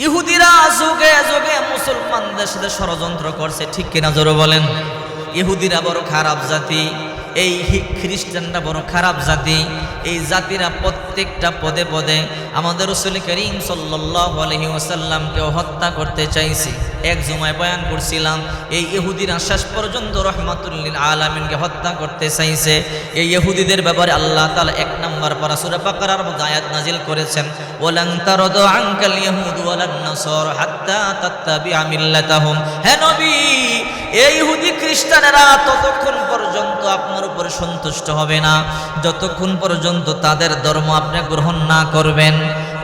ইহুদিরা যুগে যুগে মুসলমানদের সাথে ষড়যন্ত্র করছে, ঠিক কিনা জোরে বলেন? ইহুদিরা বড় খারাপ জাতি, এই খ্রিস্টানরা বড় খারাপ জাতি। এই জাতিরা প্রত্যেকটা পদে পদে আমাদের রাসূল করিম সাল্লাল্লাহু আলাইহি ওয়াসাল্লামকে হত্যা করতে চাইছে। এক জুমায় বয়ান করছিলাম, এই ইহুদিরা শেষ পর্যন্ত রাহমাতুল লিল আলামিনকে হত্যা করতে চাইছে। এই ইহুদিদের ব্যাপারে আল্লাহ তাআলা 1 নম্বর পারা সূরা বাকারার মধ্যে আয়াত নাজিল করেছেন, ওয়ালান তারদু আনকাল ইয়াহুদু ওয়ালান নাসারা হাত্তা তাত্তাবিআ মিল্লাতাহুম। হে নবী, এই ইহুদি খ্রিস্টানেরা ততক্ষণ পর্যন্ত আপনার উপরে সন্তুষ্ট হবে না যতক্ষণ পর্যন্ত তাদের ধর্ম আপনি গ্রহণ না করবেন।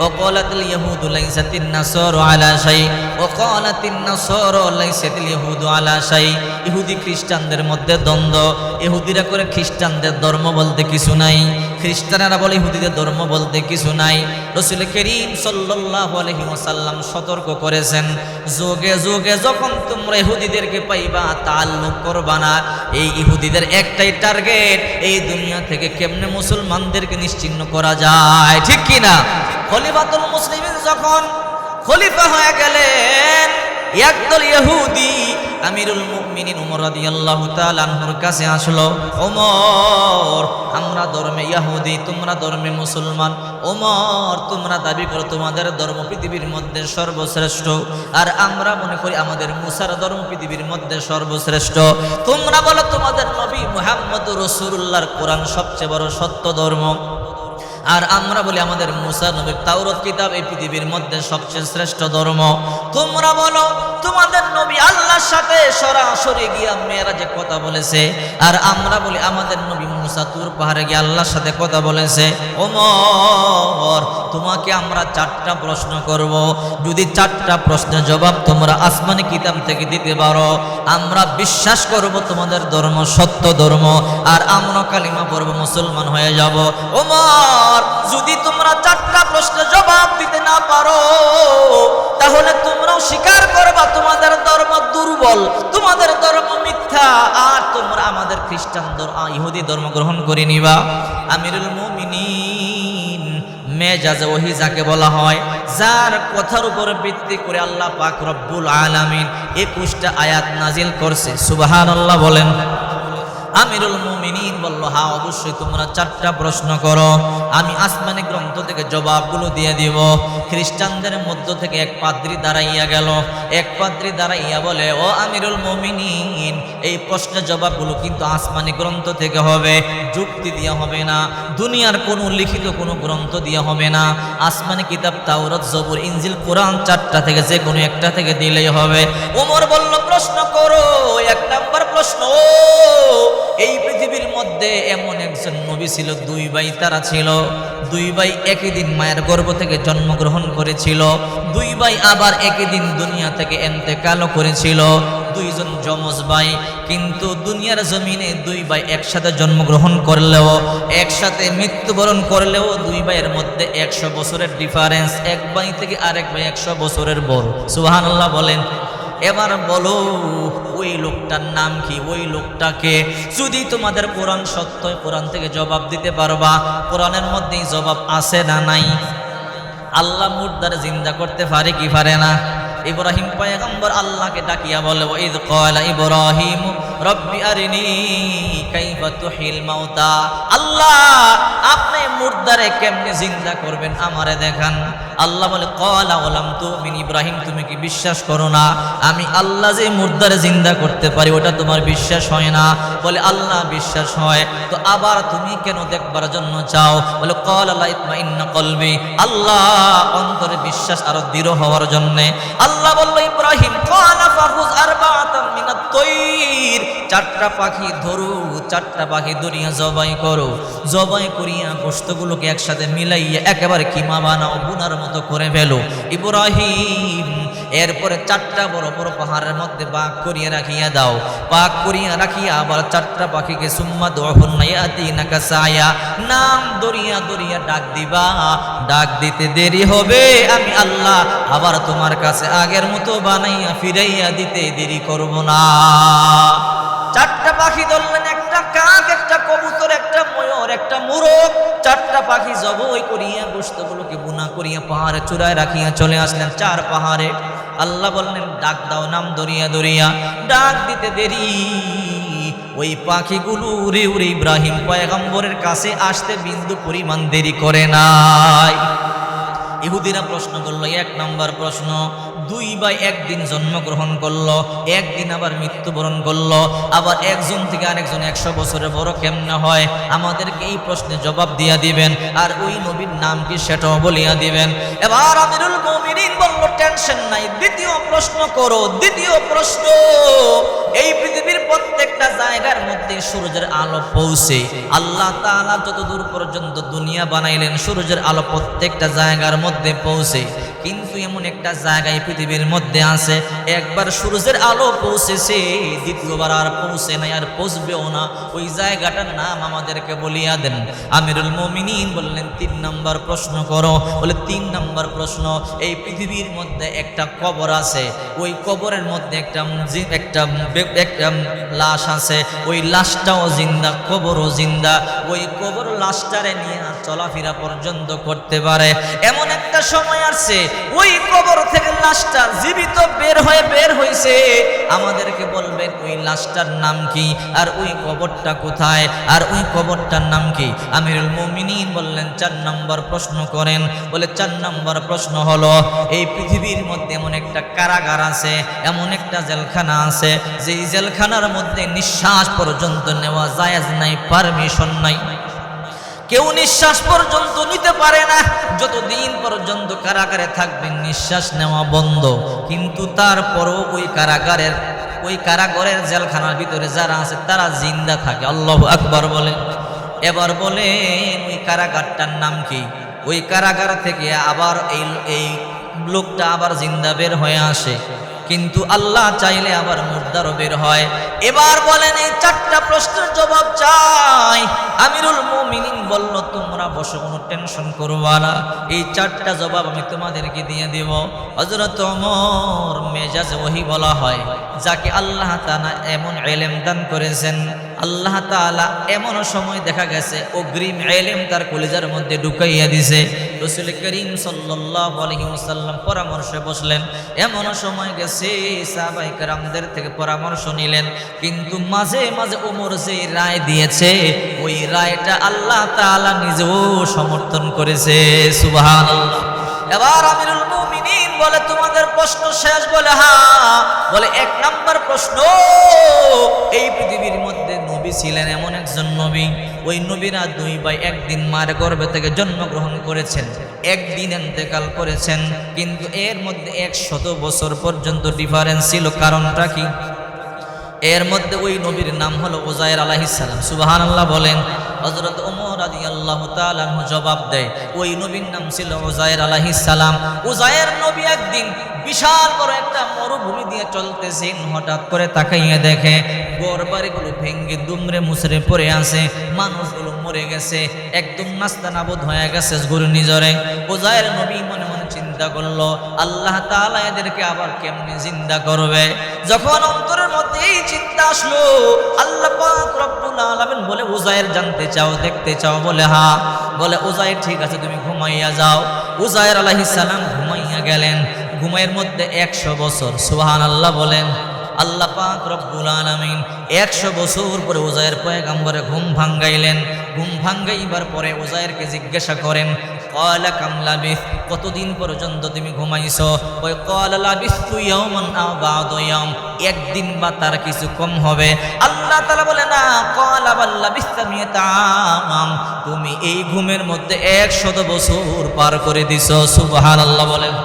وقالت اليهود ليست النصارى على شيء وقالت النصارى ليست اليهود على شيء। ইহুদি খ্রিস্টানদের মধ্যে দ্বন্দ্ব। ইহুদিরা করে খ্রিস্টানদের ধর্ম বলতে কিছু নাই, খ্রিস্টানেরা বলে ইহুদিদের ধর্ম বলতে কিছু নাই। রাসূল করিম সাল্লাল্লাহু আলাইহি ওয়াসাল্লাম সতর্ক করেছেন, যুগে যুগে যখন তোমরা ইহুদিদেরকে পাইবা তাআল্লুক করবা না। এই ইহুদিদের একটাই টার্গেট, এই দুনিয়া থেকে কেমনে মুসলমানদেরকে নিশ্চিহ্ন করা যায়, ঠিক কি না? খলিফাতুল মুসলিমিন যখন খলিফা হয়ে গেলেন, একদল ইহুদি আমিরুল মুমিনিন ওমর রাদিয়াল্লাহু তাআলা আনহুর কাছে আসলো, ওমর, আমরা ধর্মে ইহুদি, তোমরা ধর্মে মুসলমান। ওমর, তোমরা দাবি করো তোমাদের ধর্ম পৃথিবীর মধ্যে সর্বশ্রেষ্ঠ, আর আমরা মনে করি আমাদের মুসার ধর্ম পৃথিবীর মধ্যে সর্বশ্রেষ্ঠ। তোমরা বলো তোমাদের নবী মুহাম্মদুর রাসূলুল্লাহর কোরআন সবচেয়ে বড় সত্য ধর্ম, আর আমরা বলি আমাদের মুসা নবীর তাওরাত কিতাব এই পৃথিবীর মধ্যে সবচেয়ে শ্রেষ্ঠ ধর্ম। তোমরা বলো তোমাদের নবী আল্লাহর সাথে সরাসরি গিয়া মেরাজে কথা বলেছে, আর আমরা বলি আমাদের নবী মুসা তুর পাহাড়ে গিয়ে আল্লাহর সাথে কথা বলেছে। ওমর, তোমাকে আমরা 4টা প্রশ্ন করব, যদি 4টা প্রশ্নের জবাব তোমরা আসমানি কিতাব থেকে দিতে পারো, আমরা বিশ্বাস করব তোমাদের ধর্ম সত্য ধর্ম, আর আমরা কালিমা পড়ব, মুসলমান হয়ে যাব। ওমর, যদি তোমরা 4টা প্রশ্নের জবাব দিতে না পারো, তাহলে তোমরাও স্বীকার করবা তোমাদের ধর্ম দুর্বল, তোমাদের ধর্ম মিথ্যা, আর তোমরা আমাদের খ্রিস্টান ধর্ম ইহুদি ধর্ম গ্রহণ করে নিবা। আমিরুল মুমিনিন মেজাজে ওহী যাকে বলা হয়, যার কথার উপর ভিত্তি করে আল্লাহ পাক রব্বুল আলামিন 21টা আয়াত নাজিল করছে। সুবহানাল্লাহ বলেন। আমিরুল মুমিনিন বলল, হ্যাঁ অবশ্যই তোমরা 4টা প্রশ্ন করো, আমি আসমানি গ্রন্থ থেকে জবাবগুলো দিয়ে দিব। খ্রিস্টানদের মধ্য থেকে এক পাদ্রী দাঁড়াইয়া গেল, এক পাদ্রী দাঁড়াইয়া বলে, ও আমিরুল মুমিনিন, এই প্রশ্নের জবাবগুলো কিন্তু আসমানি গ্রন্থ থেকে হবে, যুক্তি দিয়ে হবে না, দুনিয়ার কোনো লিখিত কোনো গ্রন্থ দিয়ে হবে না, আসমানি কিতাব তাওরাত জবুর ইনজিল কোরআন 4টা থেকে যে কোনো একটা থেকে দিলেই হবে। ওমর বলল, প্রশ্ন করো। 1 নাম্বার প্রশ্ন, এই পৃথিবীর মধ্যে এমন একজন নবী ছিল, 2 ভাই তারা ছিল, 2 ভাই একই দিন মায়ের গর্ভ থেকে জন্মগ্রহণ করেছিল, 2 ভাই আবার একই দিন দুনিয়া থেকে ইন্তেকালও করেছিল, 2 জন যমজ ভাই, কিন্তু দুনিয়ার জমিনে 2 ভাই একসাথে জন্মগ্রহণ করলেও, একসাথে মৃত্যুবরণ করলেও 2 ভাইয়ের মধ্যে 100 বছরের ডিফারেন্স, এক ভাই থেকে আরেক ভাই 100 বছরের বড়। সুবহানাল্লাহ বলেন। এবার বলো ওই লোকটার নাম কি, ওই লোকটাকে? যদি তোমাদের কোরআন সত্য, কোরআন থেকে জবাব দিতে পারবা। কোরআনের মধ্যেই জবাব আছে না নাই? আল্লাহ মুর্দার জিন্দা করতে পারে কি পারে না? ইব্রাহিম পয়গম্বর আল্লাহকে ডাকিয়া বলে, ওয়াইদ ক্বালা ইব্রাহিম রব্বি আরিনি কাইফা তুহিল মাউতা। আল্লাহ, আপনি মুর্দারে কেমনে জিন্দা করবেন আমারে দেখান। আল্লাহ বলে, ক্বালা ওয়ালাম তুমিন, ইব্রাহিম তুমি কি বিশ্বাস করো না আমি আল্লাহ যে মুর্দারে জিন্দা করতে পারি, ওটা তোমার বিশ্বাস হয় না? বলে, আল্লাহ বিশ্বাস হয়, তো আবার তুমি কেন দেখবার জন্য চাও? বলে, ক্বালা লা ইতমাইন্না কলবি, আল্লাহ অন্তরে বিশ্বাস আরো দৃঢ় হওয়ার জন্য। আল্লাহ বলল, ইব্রাহিম ক্বালা ফাখুজ আরবাআতাম মিনাত তাইর, 4টা পাখি ধরো, 4টা পাখি ধরিয়া জবাই করো, জবাই করিয়া গোশতগুলোকে একসাথে মিলাইয়া একেবারে কিমা বানাও, বুনার মতো করে ফেলো। ইব্রাহিম এরপরে 4টা বড় বড় পাহাড়ের মধ্যে পাক করিয়া রাখিয়া দাও, পাক করিয়া রাখিয়া আবার 4টা পাখিকে সুম্মা দুহুন্না ইয়াতিনাকা সায়া, নাম দরিয়া দরিয়া ডাক দিবা, ডাক দিতে দেরি হবে, আমি আল্লাহ আবার তোমার কাছে আগের মতো বানাইয়া ফিরাইয়া দিতে দেরি করব না। 4টা পাখি ধরলেন, একটা কাক, একটা কবুতর, একটা ময়ূর, একটা মোরগ, 4টা পাখি জবই করিয়া গোশতগুলোকে বুনা করিয়া পাহাড়ে চূড়ায় রাখিয়া চলে আসলেন 4 পাহাড়ে। আল্লাহ বললেন ডাক দাও, নাম দরিয়া দরিয়া। ডাক দিতে দেরি, ওই পাখিগুলো উড়ে উড়ে ইব্রাহিম পয়গম্বরের কাছে আসতে বিন্দু পরিমাণ দেরি করে নাই। ইহুদিরা প্রশ্ন করলো, 1 নম্বর প্রশ্ন, 2 ভাই একদিন জন্মগ্রহণ করলো, একদিন আবার মৃত্যুবরণ করলো, আবার একজন থেকে আরেকজন 100 বছরের বড় কেমনে হয়? আমাদেরকে এই প্রশ্নে জবাব দিয়া দিবেন, আর ওই নবীর নাম কি সেটাও বলিয়া দিবেন। এবার আমিরুল মুমিনিন বলল, টেনশন নাই, দ্বিতীয় প্রশ্ন করো। দ্বিতীয় প্রশ্ন, এই পৃথিবীর প্রত্যেকটা জায়গার মধ্যে সূর্যের আলো পৌঁছে। আল্লাহ তাআলা যতদূর পর্যন্ত দুনিয়া বানাইলেন, সূর্যের আলো প্রত্যেকটা জায়গার মধ্যে পৌঁছে। কিন্তু এমন একটা জায়গায় পৃথিবীর মধ্যে আছে, একবার সূর্যের আলো পৌঁছেছে, দ্বিতীয়বার আর পৌঁছে নাই, আর পৌঁছবেও না। ওই জায়গাটার নাম আমাদেরকে বলিয়া দেন। আমিরুল মুমিনিন বললেন, 3 নম্বর প্রশ্ন করো। বলে 3 নম্বর প্রশ্ন, এই পৃথিবীর মধ্যে একটা কবর আছে, ওই কবরের মধ্যে একটা লাশ আছে, ওই লাশটাও জিন্দা, কবরও জিন্দা। ওই কবর লাশটারে নিয়ে চলাফেরা পর্যন্ত করতে পারে। এমন একটা সময় আসছে, ওই কবর থেকে লাশটা জীবিত বের হয়েছে। আমাদেরকে বলবেন ওই লাশটার নাম কি, আর ওই কবরটা কোথায়, আর ওই কবরটার নাম কি? আমিরুল মুমিনিন বললেন, 4 নম্বর প্রশ্ন করেন। বলে 4 নম্বর প্রশ্ন হলো, এই পৃথিবীর মধ্যে এমন একটা কারাগার আছে, এমন একটা জেলখানা আছে, যেই জেলখানার মধ্যে নিঃশ্বাস পর্যন্ত নেওয়া জায়েজ নাই, পারমিশন নাই। কেউ নিঃশ্বাস পর্যন্ত নিতে পারে না। যতদিন পর্যন্ত কারাগারে থাকবেন নিঃশ্বাস নেওয়া বন্ধ। কিন্তু তারপরও ওই কারাগারের জেলখানার ভিতরে যারা আছে তারা জিন্দা থাকে। আল্লাহু আকবার বলেন। এবার বলেন ওই কারাগারটার নাম কি? ওই কারাগার থেকে আবার এই লোকটা আবার জিন্দা বের হয়ে আসে, কিন্তু আল্লাহ চাইলে আবার মুর্দারও বের হয়। এবার বলেন এই 4টা প্রশ্নের জবাব চাই। আমিরুল মুমিনিন বলল, তোমরা বসে, কোনো টেনশন করবা না, এই 4টা জবাব আমি তোমাদেরকে দিয়ে দেব। হযরত ওমর মেজাজে ওহী বলা হয়, যাকে আল্লাহ তাআলা এমন ইলম দান করেছেন, আল্লাহ তাআলা এমন সময় দেখা গেছে অগ্রিম ইলম তার কলিজার মধ্যে ঢুকাইয়া দিছে। রাসূল করিম সাল্লাল্লাহু আলাইহি ওয়াসাল্লাম পরামর্শে বসলেন। এমন সময় গেছে সাহাবায়ে কেরামদের থেকে পরামর্শ নিলেন, কিন্তু মাঝে মাঝে ওমর যে রায় দিয়েছে, ওই রায়টা আল্লাহ তাআলা নিজেও সমর্থন করেছে। সুবহানাল্লাহ। এবার আমিরুল মুমিনিন বলে, তোমাদের প্রশ্ন শেষ? বলে হ্যাঁ। বলে 1 নম্বর প্রশ্ন, এই পৃথিবীর মধ্যে নবী ছিলেন এমন একজন নবী, ওই নবীরা 2 ভাই একদিন মায়ের গর্ভে থেকে জন্মগ্রহণ করেছেন, একদিন ইন্তেকাল করেছেন, কিন্তু এর মধ্যে 100 বছর পর্যন্ত ডিফারেন্স ছিল। কারণটা কি? এর মধ্যে ওই নবীর নাম হলো উযায়ের আলাইহিস সালাম। সুবহানাল্লাহ বলেন। হযরত ওমর রাদিয়াল্লাহু তাআলা জবাব দেয়, ওই নবীর নাম ছিল উযায়ের আলাইহিস সালাম। উযায়ের নবী একদিন বিশাল বড় একটা মরুভূমি দিয়ে চলতেছেন, হঠাৎ করে তাকাইয়া দেখে ঘরবাড়িগুলো ভেঙে দুমড়ে মুচড়ে পড়ে আছে, মানুষগুলো মরে গেছে, একদম নাস্তানাবুদ হয়ে গেছে ঘূর্ণিঝড়ে। উযায়ের নবী মনে মনে চিন্তা করলো, আল্লাহ তাআলা এদেরকে আবার কেমনে জিন্দা করবে? যখন অন্তরের মধ্যে এই চিন্তা আসলো, আল্লাহ পাক রব্বুল আলামিন বলে, উযায়ের জানতে চাও, দেখতে চাও? বলে হ্যাঁ। বলে উযায়ের ঠিক আছে, তুমি ঘুমাইয়া যাও। উযায়ের আলাইহিস সালাম ঘুমাইয়া গেলেন। ঘুমের মধ্যে 100 বছর। সুবহানাল্লাহ বলেন। আল্লাহ পাক রব্বুল আলামিন 100 বছর পরে উযায়ের পয়গম্বরে ঘুম ভাঙ্গাইলেন। ঘুম ভাঙ্গাইবার পরে উযায়েরকে জিজ্ঞাসা করেন, ক্বালা কাম লাবিস, কতদিন পর্যন্ত তুমি ঘুমাইছো? ওই ক্বালা লাবিসতু ইয়াওমান আও বা'দা ইয়াওম, একদিন বা তার কিছু কম হবে। আল্লাহ তাআলা বলে না, ক্বালা বাল লাবিসতা মিয়াতা আম, তুমি এই ঘুমের মধ্যে 100 বছর পার করে দিছো। সুবহানাল্লাহ বলেন।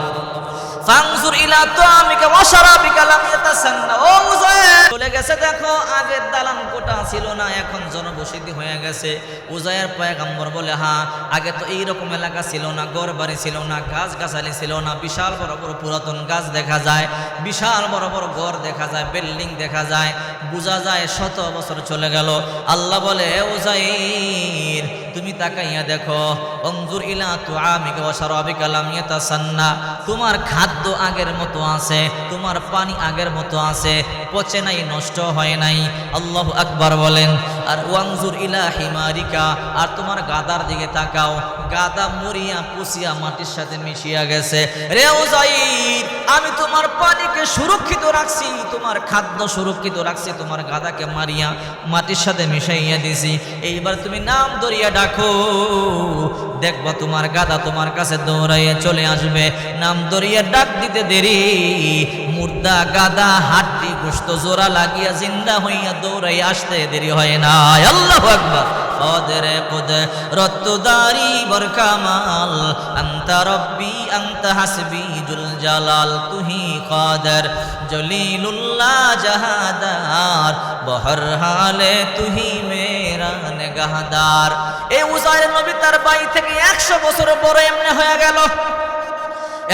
ফানজুর ইলা তুআমিকা ওয়া শারাবিকা লাম ইয়াতাসান্না। ও উযায়ের, চলে গেছে দেখো, আগের দালান কোঠা ছিল না, এখন জনবসতি হয়ে গেছে। উযায়ের পয়গম্বর বলে, হ্যাঁ, আগে তো এইরকম এলাকা ছিল না, ঘর বাড়ি ছিল না, গাছ গাছালি ছিল না, বিশাল বড় বড় পুরাতন গাছ দেখা যায়, বিশাল বড় বড় ঘর দেখা যায়, বিল্ডিং দেখা যায়, বোঝা যায় 100 বছর চলে গেল। আল্লাহ বলে, উযায়ের তুমি তাকাইয়া দেখো, অনজুর ইলা তুআমিকা ওয়া শারাবিকা লাম ইয়াতাসান্না, তোমার খাদ্য খাদ্য আগের মতো আছে, তোমার পানি আগের মতো আছে, পচে নাই, নষ্ট হয় নাই। আল্লাহু আকবার বলেন। আর ওয়াংজুর ইলা হিমারিকা, আর তোমার গাদার দিকে তাকাও, গাদা মরিয়া পুষিয়া মাটির সাথে মিশিয়া গেছে। রে উযাইর, আমি তোমার পানিকে সুরক্ষিত রাখছি, তোমার খাদ্য সুরক্ষিত রাখছি, তোমার গাদাকে মারিয়া মাটির সাথে মিশাইয়া দিছি। এইবার তুমি নাম ধরিয়া ডাকো, দেখবা তোমার গাদা তোমার কাছে দৌড়াইয়া চলে আসবে। নাম ধরিয়া ডাক দিতে দেরি, মুর্দা গাদা হাড্ডি গোশত জোড়া লাগিয়া জিন্দা হইয়া দৌড়াইয়া আসতে দেরি হয় না। আল্লাহু আকবার। قادر قدرت داری برکمال انت ربی انت حسبی جل جلال تو ہی قادر جلیل اللہ جہادار بہر حال تو ہی میرا نگہدار। এই উযাইর নবী তার বাড়ি থেকে 100 বছর পরে এমনি হয়ে গেল।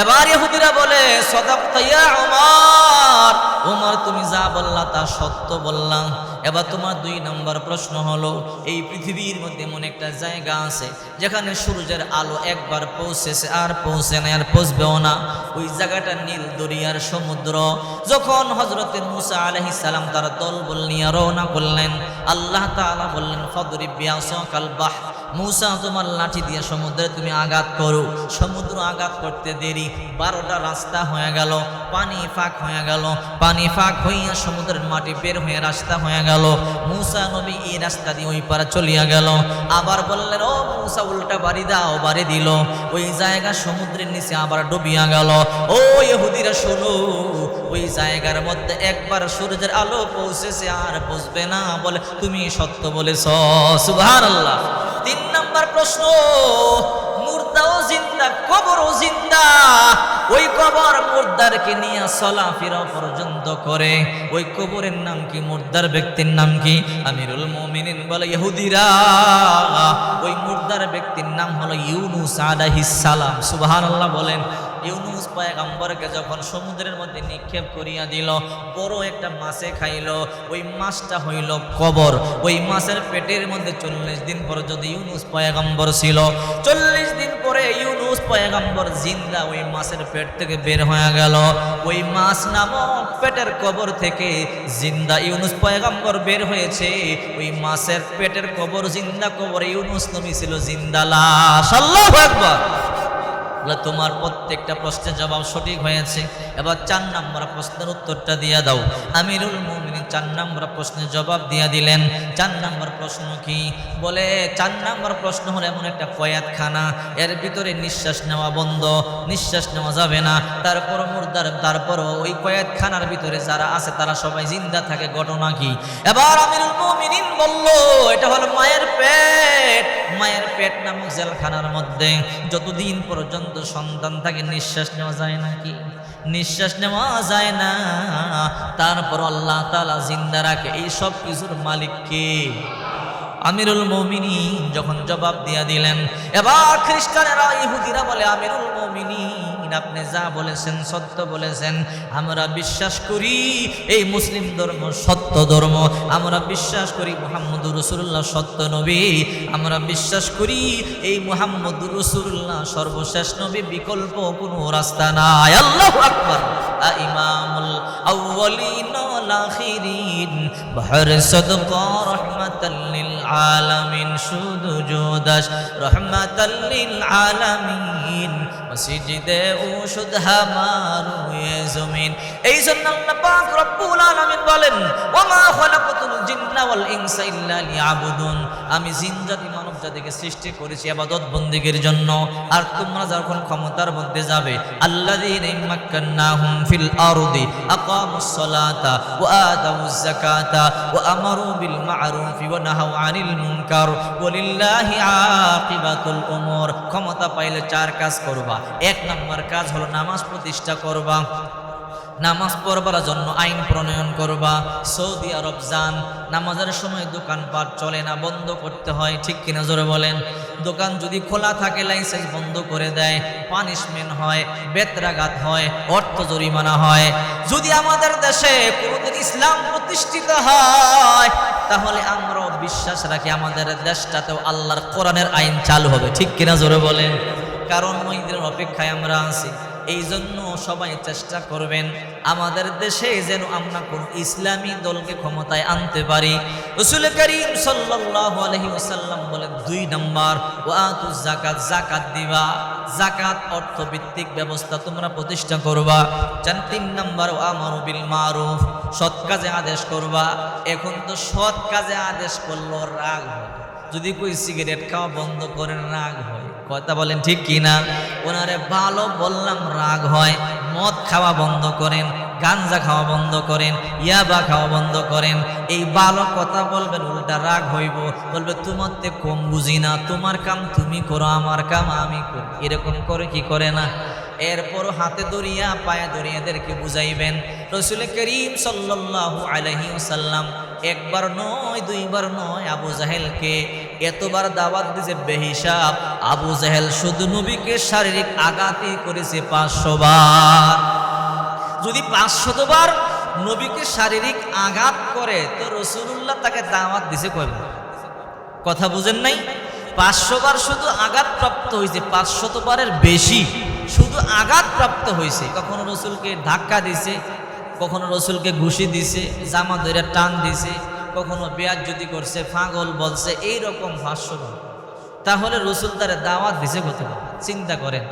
এবার ইহুদিরা বলে সাদাকতা ইয়া উমর, উমর তুমি যা বললা তা সত্য বললাম। এবার তোমার 2 নম্বর প্রশ্ন হলো, এই পৃথিবীর মধ্যে এমন একটা জায়গা আছে যেখানে সূর্যের আলো একবার পৌঁছেছে আর পৌঁছে না, আর পৌঁছবেও না। ওই জায়গাটা নীল দরিয়ার সমুদ্র। যখন হযরতে মুসা আলাইহিস সালাম তার দলবল নিয়ে রওনা করলেন, আল্লাহ তাআলা বললেন ফাদরিব বিআসাকাল বাহ, মুসা তোমার লাঠি দিয়ে সমুদ্রে তুমি আঘাত করো। সমুদ্র আঘাত করতে দেরি, 12টা রাস্তা হয়ে গেল, পানি ফাঁক হয়ে গেল, পানি ফাঁক হইয়া সমুদ্রের মাটি বের হয়ে রাস্তা হয়ে গেল। মুসা নবী এই রাস্তা দিয়ে ওই পারে চলিয়া গেল। আবার বললেন ও মুসা উল্টা বাড়ি দাও, বাড়ি দিল। ওই জায়গা সমুদ্রের নিচে আবার ডুবিয়া গেল। ও ইহুদিরা শোনো, ওই জায়গার মধ্যে একবার সূর্যের আলো পৌঁছেছে আর পৌঁছবে না বলে তুমি সত্য বলেছ। সুবহানাল্লাহ। 3 নম্বর প্রশ্ন, মুর্দাও জিন্দা, কবরও জিন্দা। ওই কবর মুর্দারকে নিয়ে চলাফেরা পর্যন্ত করে। ওই কবরের নাম কি? মুর্দার ব্যক্তির নাম কি? আমিরুল মুমিনিন বলে ইহুদিরা ওই মুর্দার ব্যক্তির নাম হলো ইউনুস আলাইহিস সালাম। সুবহানাল্লাহ বলেন। ইউনুস পয়গম্বরকে যখন সমুদ্রের মধ্যে নিক্ষেপ করিয়া দিল, বড় একটা মাছে খাইল, ওই মাছটা হইল কবর। ওই মাছের পেটের মধ্যে 40 দিন পর্যন্ত ইউনুস পয়গম্বর ছিল। 40 দিন পরে ইউনুস পয়গম্বর জিন্দা ওই মাছের পেট থেকে বের হয়ে গেল। ওই মাছ নামক পেটের কবর থেকে জিন্দা ইউনুস পয়গম্বর বের হয়েছে। ওই মাছের পেটের কবর জিন্দা কবর, ইউনুস নবী ছিল জিন্দা লাশ। আল্লাহু আকবার। তোমার প্রত্যেকটা প্রশ্নের জবাব সঠিক হয়েছে। এবার 4 নম্বর প্রশ্নের উত্তরটা দিয়া দাও। আমিরুল মুমিনিন 4 নম্বর প্রশ্নের জবাব দিয়া দিলেন। 4 নম্বর প্রশ্ন কি? বলে 4 নম্বর প্রশ্ন হলো এমন একটা কয়াতখানা, এর ভিতরে নিঃশ্বাস নেওয়া বন্ধ, নিঃশ্বাস নেওয়া যাবে না। তারপর মুর্দার, তারপর ওই কয়াতখানার ভিতরে যারা আছে তারা সবাই জিন্দা থাকে। ঘটনা কি? এবার আমিরুল মুমিনিন বলল এটা হলো মায়ের পেট। মায়ের পেট নামক জেলখানার মধ্যে যতদিন পর্যন্ত সন্তান থাকে নিঃশ্বাস নেওয়া যায় না। কি নিঃশ্বাস নেওয়া যায় না। তারপর আল্লাহ তাআলা জিন্দা রাখে। এই সব কিছুর মালিক কে? আমিরুল মুমিনিন যখন জবাব দিয়া দিলেন, এবার খ্রিস্টানেরা ইহুদিরা বলে আমিরুল মুমিনিন আপনি যা বলেছেন সত্য বলেছেন। আমরা বিশ্বাস করি এই মুসলিম ধর্ম সত্য ধর্ম, আমরা বিশ্বাস করি মুহাম্মদুর রাসূলুল্লাহ সত্য নবী, আমরা বিশ্বাস করি এই মুহাম্মদুর রাসূলুল্লাহ সর্বশেষ নবী, বিকল্প কোনো রাস্তা নাই। আল্লাহু আকবার। ইমামুল আউয়ালিন ওয়াল আখিরিন বাহর সাদকা রাহমাতাল লিল আলামিন, শুধু জোদাস রাহমাতাল লিল আলামিন, মসজিদে উশুদ হামারু এ জমিন। এই জন্য আল্লাহ পাক রব্বুল আলামিন বলেন ওয়ামা খালাকাতুল জিন্না ওয়াল ইনসা ইল্লা লিয়াবুদুন, আমি জিন জাতি মানব জাতিকে সৃষ্টি করেছি ইবাদত বন্দেগীর জন্য। আর তোমরা যখন ক্ষমতার মধ্যে যাবে, আল্লাযীনা মাক্কান্নাহুম ফিল আরদি আকামুস সালাতা ওয়া আতাউজ যাকাতা ওয়া আমারু বিল মা'রুফি ওয়া নাহাউ আনিল মুনকার ওয়ালিল্লাহি আকিবাতুল উমুর। ক্ষমতা পাইলে 4 কাজ করবা। 1 নম্বর কাজ হলো নামাজ প্রতিষ্ঠা করবা, নামাজ পড়বার জন্য আইন প্রণয়ন করবা। সৌদি আরব যান, নামাজের সময় দোকানপাট চলে না, বন্ধ করতে হয়, ঠিক কিনা জোরে বলেন। দোকান যদি খোলা থাকে লাইসেন্স বন্ধ করে দেয়, পানিশমেন্ট হয়, বেত্রাঘাত হয়, অর্থ জরিমানা হয়। যদি আমাদের দেশে কোনোদিন ইসলাম প্রতিষ্ঠিত হয় তাহলে আমরাও বিশ্বাস রাখি আমাদের দেশটাতেও আল্লাহর কোরআনের আইন চালু হবে, ঠিক কিনা জোরে বলেন। কারণ ওই দিনের অপেক্ষায় আমরা আছি। এই জন্য সবাই চেষ্টা করবেন আমাদের দেশে যেন আমরা কোন ইসলামী দলকে ক্ষমতায় আনতে পারি। রাসূল করিম সাল্লাল্লাহু আলাইহি ওয়াসাল্লাম বলেন 2 নাম্বার ওয়াতুজ যাকাত, যাকাত দিবা, যাকাত অর্থভিত্তিক ব্যবস্থা তোমরা প্রতিষ্ঠা করবা। 3 নাম্বার আমারু বিল মারুফ, সৎ কাজে আদেশ করবা। এখন তো সৎ কাজে আদেশ করলো রাগ হয়, যদি কই সিগারেট খাওয়া বন্ধ করেন রাগ হয়, কথা বলেন ঠিক কিনা? ওনারে ভালো বললাম রাগ হয়। মদ খাওয়া বন্ধ করেন, গাঞ্জা খাওয়া বন্ধ করেন, ইয়াবা খাওয়া বন্ধ করেন। এই ভালো কথা বলবেন, উল্টা রাগ হইব, বলবে তোমার তে কম বুঝি না, তোমার কাম তুমি করো, আমার কাম আমি করি। এরকম করে কি করে না? এরপর হাতে দড়িয়া পায়ে দড়িয়া এদেরকে বুঝাইবেন। রাসূল করিম সাল্লাল্লাহু আলাইহি ওয়াসাল্লাম একবার নয়, 2 বার নয়, আবু জাহেলকে এতবার দাওয়াত দিয়েছে বেহিসাব। আবু জাহেল শুধু নবীকে শারীরিক আঘাতই করেছে 500 বার। যদি 500 বার নবীকে শারীরিক আঘাত করে তো রাসূলুল্লাহ তাকে দাওয়াত দিছে কয়বার? কথা বুঝেন নাই? 500 বার শুধু আঘাত প্রাপ্ত হয়েছে, 500 বারের বেশি শুধু আঘাত প্রাপ্ত হয়েছে। কখনো রসুলকে ধাক্কা দিছে, কখনো রসুলকে ঘুষি দিছে, জামা ধরে টান দিছে, কখনো বেয়াজ্জতি করছে, পাগল বলছে, এইরকম 500 বার। তাহলে রসুল তারে দাওয়াত দিছে কত? চিন্তা করেন।